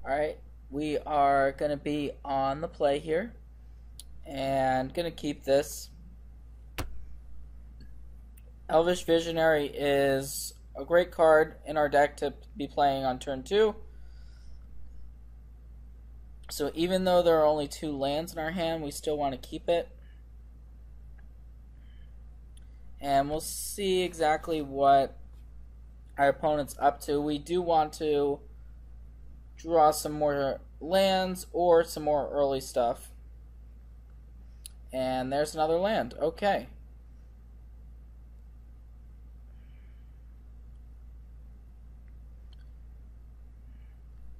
Alright, we are going to be on the play here, and going to keep this. Elvish Visionary is a great card in our deck to be playing on turn 2. So even though there are only 2 lands in our hand, we still want to keep it. And we'll see exactly what our opponent's up to. We do want to draw some more lands or some more early stuff. And there's another land. Okay.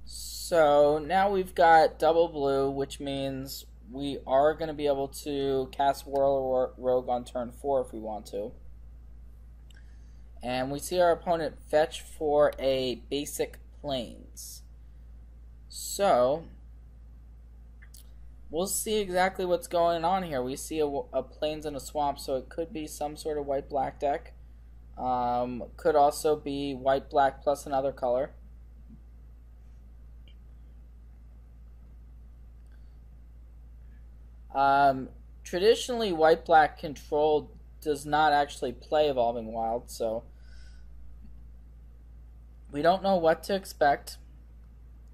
So now we've got double blue, which means we are going to be able to cast Whirl-Rogue on turn 4 if we want to. And we see our opponent fetch for a basic plains. So we'll see exactly what's going on here. We see a plains and a swamp, so it could be some sort of white-black deck. Could also be white-black plus another color. Traditionally, white-black control does not actually play Evolving Wilds, so we don't know what to expect,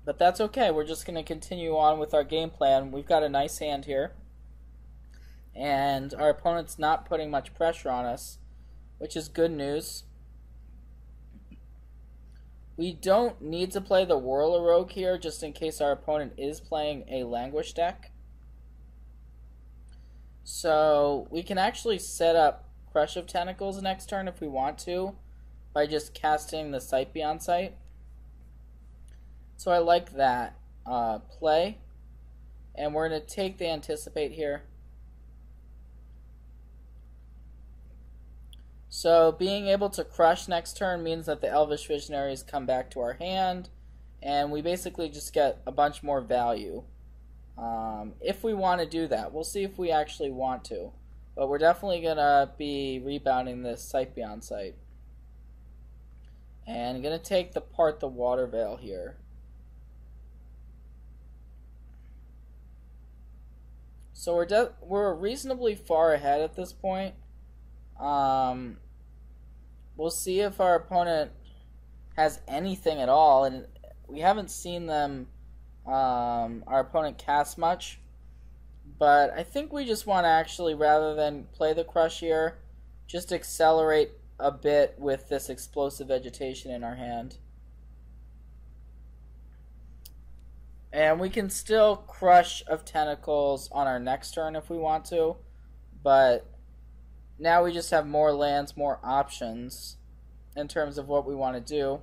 but that's okay. We're just going to continue on with our game plan. We've got a nice hand here, and our opponent's not putting much pressure on us, which is good news. We don't need to play the Whirl-Rogue here, just in case our opponent is playing a Languish deck. So we can actually set up Crush of Tentacles next turn if we want to, by just casting the Sight Beyond Sight. So I like that play. And we're going to take the Anticipate here. So being able to crush next turn means that the Elvish Visionaries come back to our hand, and we basically just get a bunch more value. If we want to do that. We'll see if we actually want to. But we're definitely going to be rebounding this Sight Beyond Sight. And going to take the Water Veil here. So we're reasonably far ahead at this point. We'll see if our opponent has anything at all. And we haven't seen them... our opponent casts much, but I think we just want to actually, rather than play the crush here, just accelerate a bit with this explosive vegetation in our hand. And we can still Crush of Tentacles on our next turn if we want to, but now we just have more lands, more options in terms of what we want to do.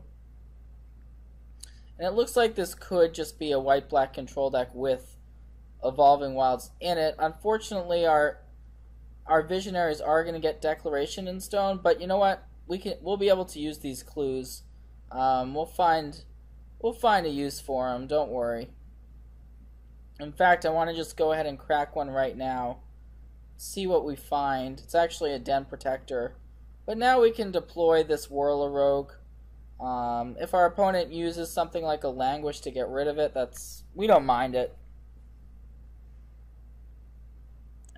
And it looks like this could just be a white-black control deck with Evolving Wilds in it. Unfortunately, our Visionaries are going to get Declaration in Stone, but you know what? We'll be able to use these clues. We'll find a use for them. Don't worry. In fact, I want to just go ahead and crack one right now. See what we find. It's actually a Den Protector, but now we can deploy this Whirl-Rogue. If our opponent uses something like a Languish to get rid of it, we don't mind it.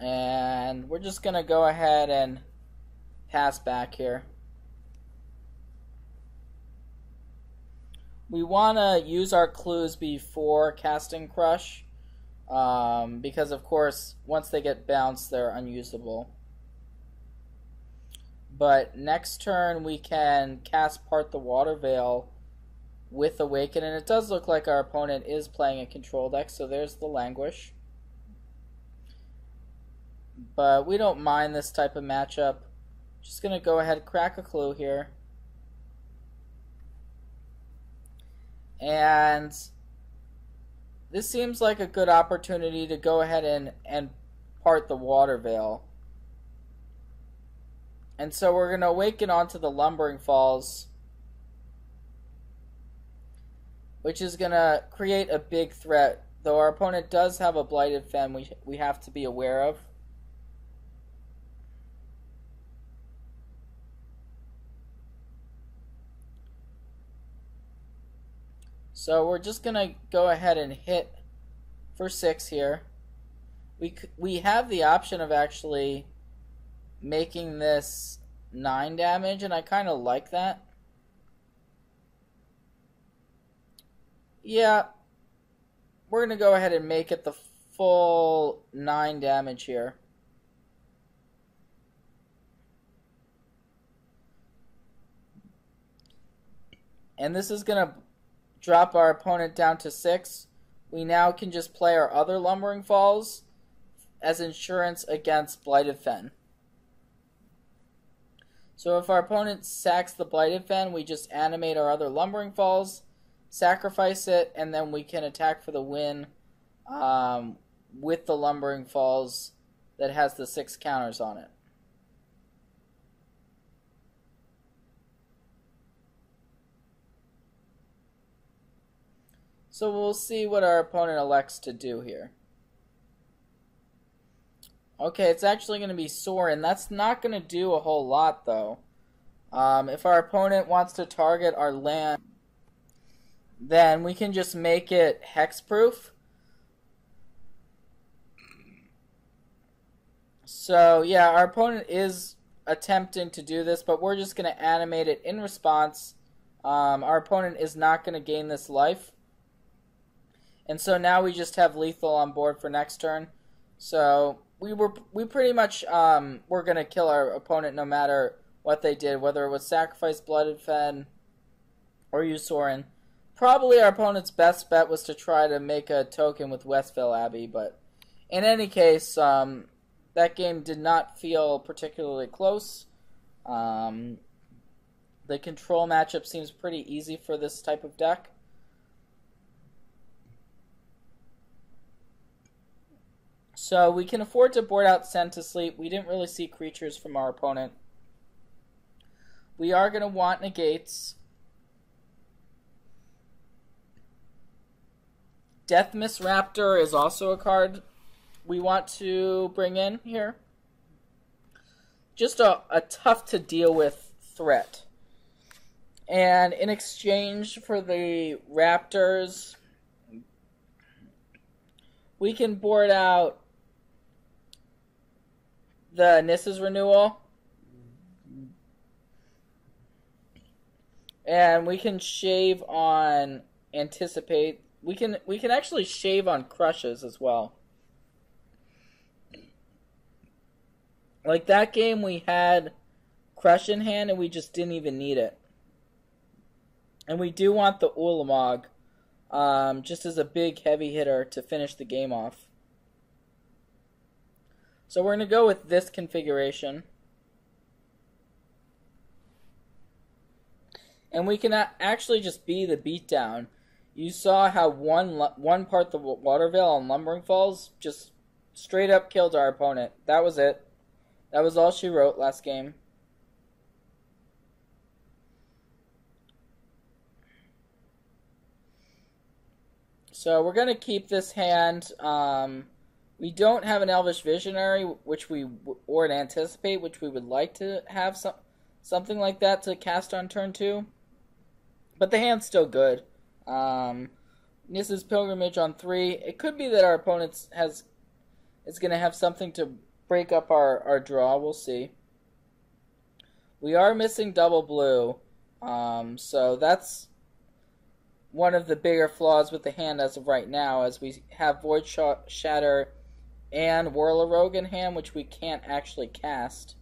And we're just going to go ahead and pass back here. We want to use our clues before casting Crush, because of course once they get bounced they're unusable. But next turn we can cast Part the Water Veil with Awaken, and it does look like our opponent is playing a control deck, so there's the Languish. But we don't mind this type of matchup. Just going to go ahead and crack a clue here. And this seems like a good opportunity to go ahead and Part the Water Veil. And so we're going to Awaken onto the Lumbering Falls, which is going to create a big threat. Though our opponent does have a Blighted Fen we have to be aware of. So we're just going to go ahead and hit for 6 here. We have the option of actually making this 9 damage, and I kind of like that. Yeah, we're going to go ahead and make it the full 9 damage here. And this is going to drop our opponent down to 6. We now can just play our other Lumbering Falls as insurance against Blighted Fen. So if our opponent sacks the Blighted Fen, we just animate our other Lumbering Falls, sacrifice it, and then we can attack for the win with the Lumbering Falls that has the 6 counters on it. So we'll see what our opponent elects to do here. Okay, it's actually going to be Sorin. That's not going to do a whole lot, though. If our opponent wants to target our land, then we can just make it hexproof. So, yeah, our opponent is attempting to do this, but we're just going to animate it in response. Our opponent is not going to gain this life. And so now we just have lethal on board for next turn. So we pretty much we're going to kill our opponent no matter what they did, whether it was sacrifice Blooded Fen or use Sorin. Probably our opponent's best bet was to try to make a token with Westvale Abbey, but in any case, that game did not feel particularly close. The control matchup seems pretty easy for this type of deck. So we can afford to board out Send to Sleep. We didn't really see creatures from our opponent. We are going to want negates. Deathmist Raptor is also a card we want to bring in here. Just a tough to deal with threat. And in exchange for the Raptors, we can board out the Nissa's Renewal. And we can shave on Anticipate. We can actually shave on Crushes as well. Like that game we had Crush in hand and we just didn't even need it. And we do want the Ulamog just as a big heavy hitter to finish the game off. So we're going to go with this configuration. And we can actually just be the beatdown. You saw how one part the Water Veil on Lumbering Falls just straight up killed our opponent. That was it. That was all she wrote last game. So we're going to keep this hand. We don't have an Elvish Visionary, or an Anticipate, which we would like to have something like that to cast on turn 2. But the hand's still good. Nissa's Pilgrimage on 3. It could be that our opponent is going to have something to break up our draw. We'll see. We are missing double blue. So that's one of the bigger flaws with the hand as of right now, as we have Void Shatter and Whirl-a-Rogue in hand, which we can't actually cast.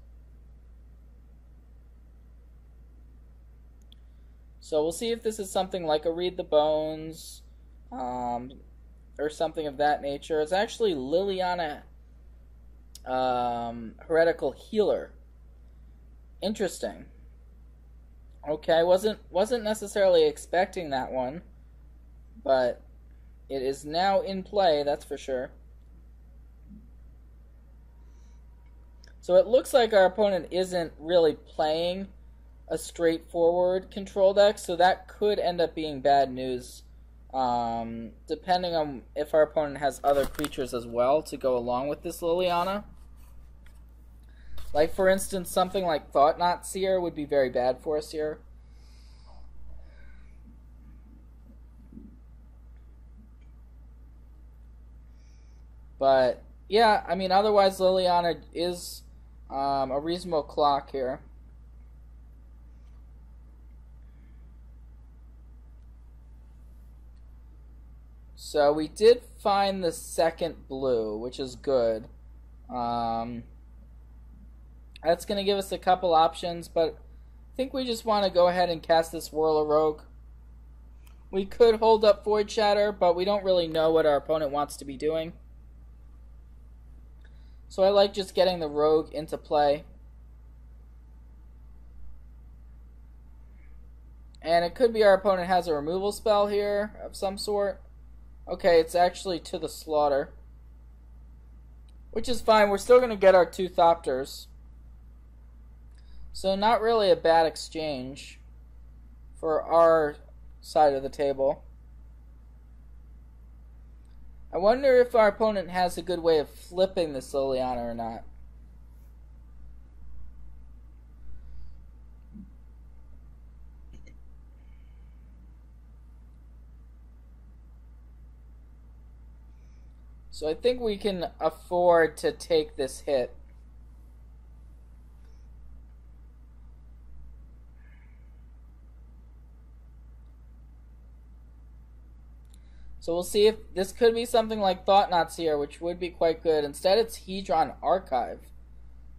So we'll see if this is something like a Read the Bones, or something of that nature. It's actually Liliana Heretical Healer. Interesting. Okay, wasn't necessarily expecting that one, but it is now in play, that's for sure. So it looks like our opponent isn't really playing a straightforward control deck, so that could end up being bad news, depending on if our opponent has other creatures as well to go along with this Liliana. Like, for instance, something like Thought-Knot Seer would be very bad for us here. But yeah, I mean, otherwise Liliana is a reasonable clock here. So we did find the second blue, which is good. That's going to give us a couple options, but I think we just want to go ahead and cast this Whirler Rogue. We could hold up Void Shatter, but we don't really know what our opponent wants to be doing. So I like just getting the Rogue into play. And it could be our opponent has a removal spell here of some sort. Okay, it's actually to the slaughter. Which is fine, we're still going to get our 2 Thopters. So not really a bad exchange for our side of the table. I wonder if our opponent has a good way of flipping this Liliana or not. So I think we can afford to take this hit. So we'll see if this could be something like Thought-Knot here, which would be quite good. Instead, it's Hedron Archive.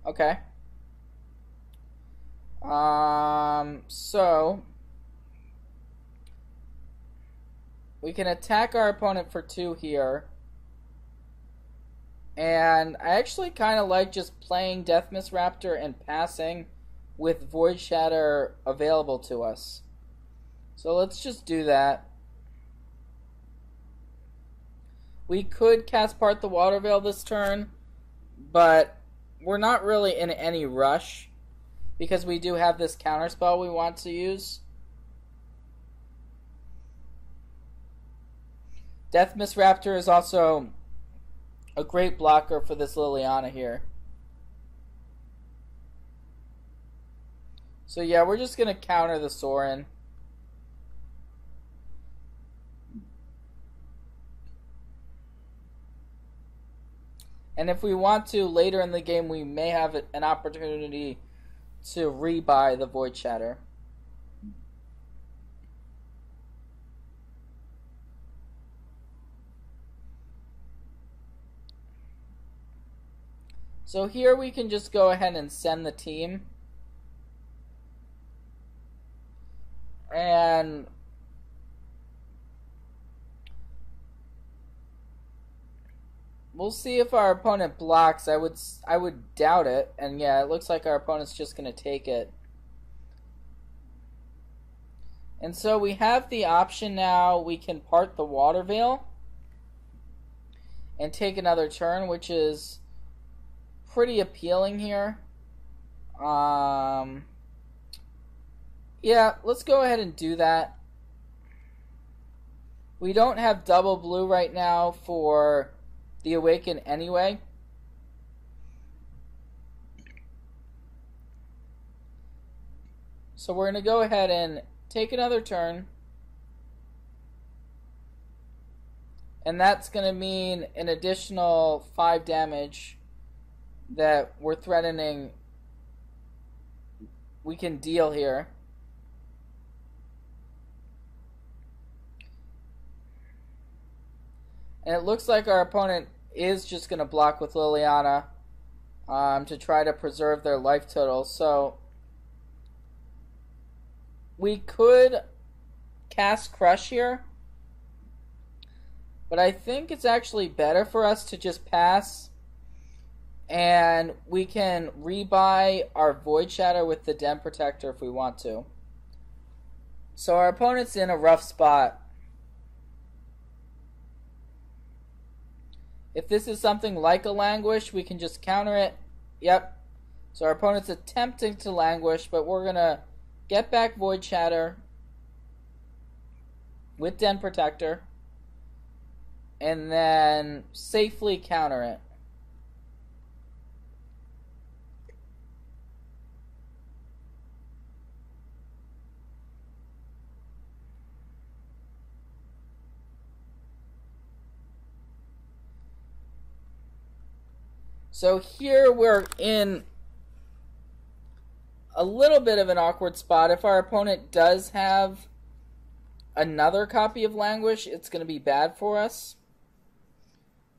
Okay. So we can attack our opponent for 2 here. And I actually kind of like just playing Deathmist Raptor and passing with Void Shatter available to us. So let's just do that. We could cast Part the Water Veil this turn, but we're not really in any rush because we do have this counterspell we want to use. Deathmist Raptor is also a great blocker for this Liliana here. So yeah, we're just going to counter the Sorin. And if we want to, later in the game, we may have an opportunity to rebuy the Void Shatter. So here we can just go ahead and send the team. And we'll see if our opponent blocks. I would doubt it. And yeah, it looks like our opponent's just going to take it. And so we have the option now. We can part the Water Veil and take another turn, which is pretty appealing here. Yeah, let's go ahead and do that. We don't have double blue right now for the Awaken anyway. So we're going to go ahead and take another turn. And that's going to mean an additional 5 damage that we're threatening we can deal here. And it looks like our opponent is just going to block with Liliana to try to preserve their life total. So we could cast Crush here, but I think it's actually better for us to just pass, and we can rebuy our Void Shatter with the Den Protector if we want to. So our opponent's in a rough spot. If this is something like a Languish, we can just counter it. Yep. So our opponent's attempting to Languish, but we're going to get back Void Shatter with Den Protector and then safely counter it. So here we're in a little bit of an awkward spot. If our opponent does have another copy of Languish, it's going to be bad for us.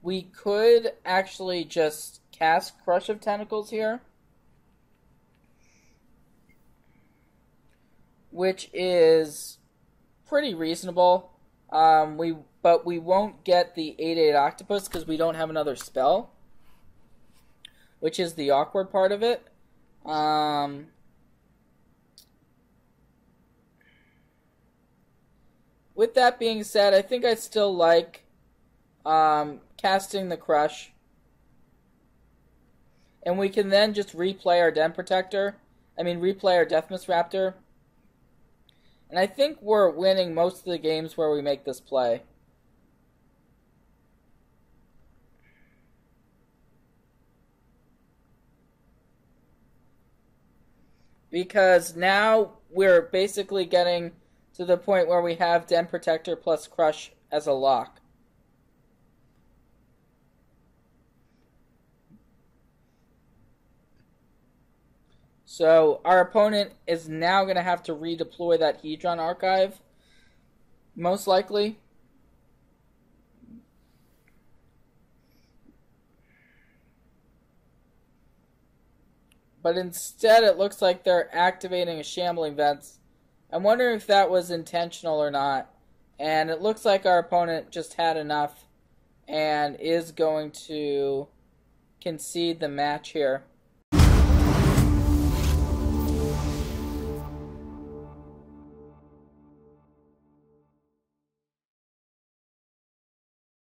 We could actually just cast Crush of Tentacles here, which is pretty reasonable. But we won't get the 8/8 Octopus because we don't have another spell, which is the awkward part of it. With that being said, I think I still like casting the Crush. And we can then just replay our replay our Deathmist Raptor. And I think we're winning most of the games where we make this play. Because now we're basically getting to the point where we have Den Protector plus Crush as a lock. So our opponent is now going to have to redeploy that Hedron Archive, most likely. But instead it looks like they're activating a Shambling Vents. I'm wondering if that was intentional or not. And it looks like our opponent just had enough and is going to concede the match here.